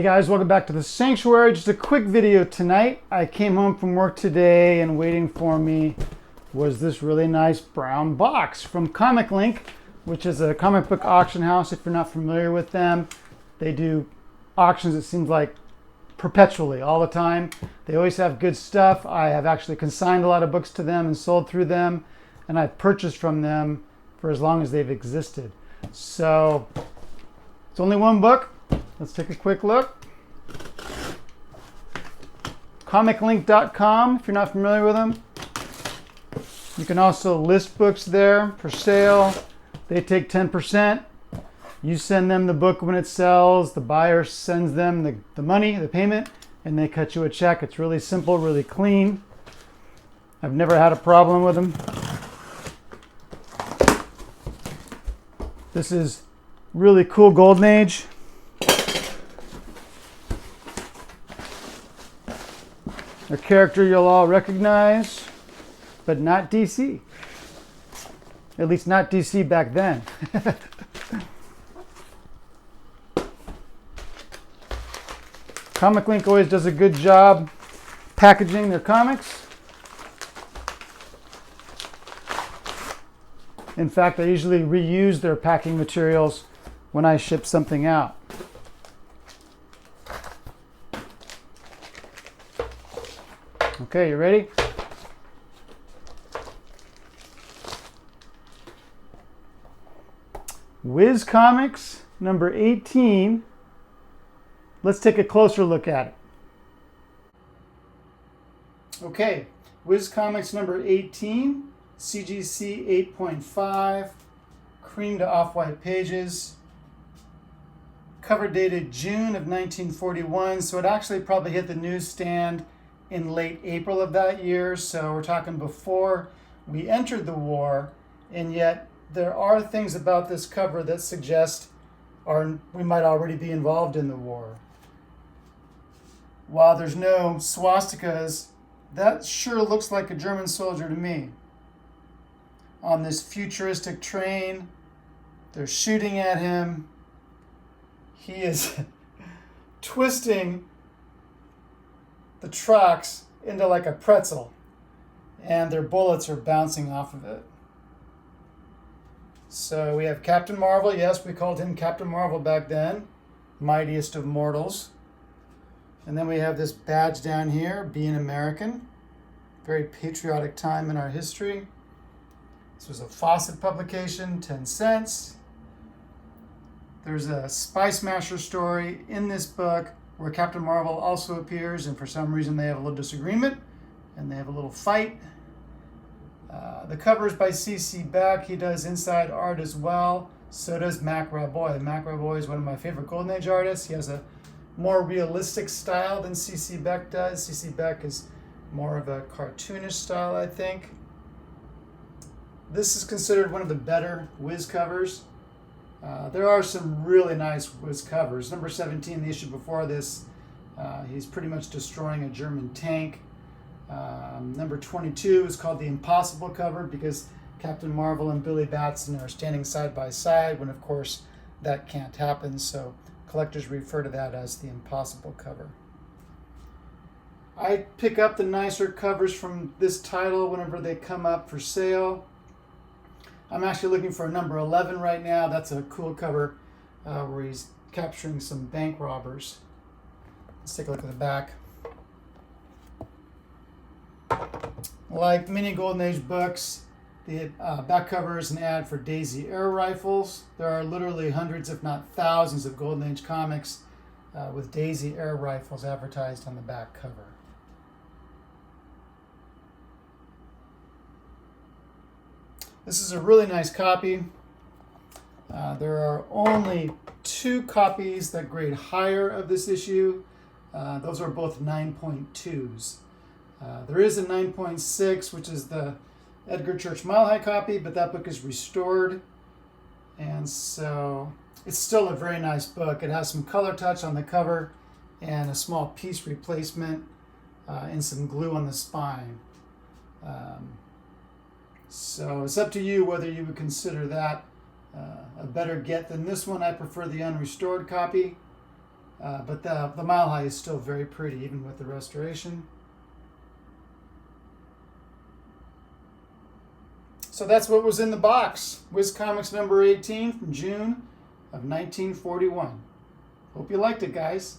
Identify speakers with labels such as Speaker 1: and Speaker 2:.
Speaker 1: Hey guys, welcome back to the Sanctuary. Just a quick video tonight. I came home from work today and waiting for me was this really nice brown box from Comic Link, which is a comic book auction house. If you're not familiar with them, they do auctions, it seems like, perpetually, all the time. They always have good stuff. I have actually consigned a lot of books to them and sold through them, and I've purchased from them for as long as they've existed. So it's only one book. Let's take a quick look. Comiclink.com, if you're not familiar with them. You can also list books there for sale. They take 10%. You send them the book when it sells. The buyer sends them the money, the payment, and they cut you a check. It's really simple, really clean. I've never had a problem with them. This is really cool Golden Age. A character you'll all recognize, but not DC. At least not DC back then. Comic Link always does a good job packaging their comics. In fact, I usually reuse their packing materials when I ship something out. Okay, you ready? Whiz Comics, number 18. Let's take a closer look at it. Okay, Whiz Comics number 18, CGC 8.5, cream to off-white pages. Cover dated June of 1941, so it actually probably hit the newsstand in late April of that year, so we're talking before we entered the war, and yet there are things about this cover that suggest we might already be involved in the war. While there's no swastikas, that sure looks like a German soldier to me. On this futuristic train, they're shooting at him. He is twisting the tracks into like a pretzel, and their bullets are bouncing off of it. So we have Captain Marvel. Yes, we called him Captain Marvel back then, mightiest of mortals. And then we have this badge down here, Being American. Very patriotic time in our history. This was a Fawcett publication, 10 cents. There's a Spy Smasher story in this book where Captain Marvel also appears, and for some reason they have a little disagreement, and they have a little fight. The cover is by C.C. Beck. He does inside art as well. So does Mac Raboy. Mac Raboy is one of my favorite Golden Age artists. He has a more realistic style than C.C. Beck does. C.C. Beck is more of a cartoonish style, I think. This is considered one of the better Whiz covers. There are some really nice Whiz covers. Number 17, the issue before this, he's pretty much destroying a German tank. Number 22 is called the Impossible cover because Captain Marvel and Billy Batson are standing side by side when, of course, that can't happen. So collectors refer to that as the Impossible cover. I pick up the nicer covers from this title whenever they come up for sale. I'm actually looking for a number 11 right now. That's a cool cover where he's capturing some bank robbers. Let's take a look at the back. Like many Golden Age books, the back cover is an ad for Daisy air rifles. There are literally hundreds, if not thousands, of Golden Age comics with Daisy air rifles advertised on the back cover. This is a really nice copy. There are only 2 copies that grade higher of this issue. Those are both 9.2s. There is a 9.6, which is the Edgar Church Mile High copy, but that book is restored. And so it's still a very nice book. It has some color touch on the cover and a small piece replacement and some glue on the spine. So it's up to you whether you would consider that a better get than this one. I prefer the unrestored copy. But the Mile High is still very pretty, even with the restoration. So that's what was in the box. Whiz Comics number 18 from June of 1941. Hope you liked it, guys.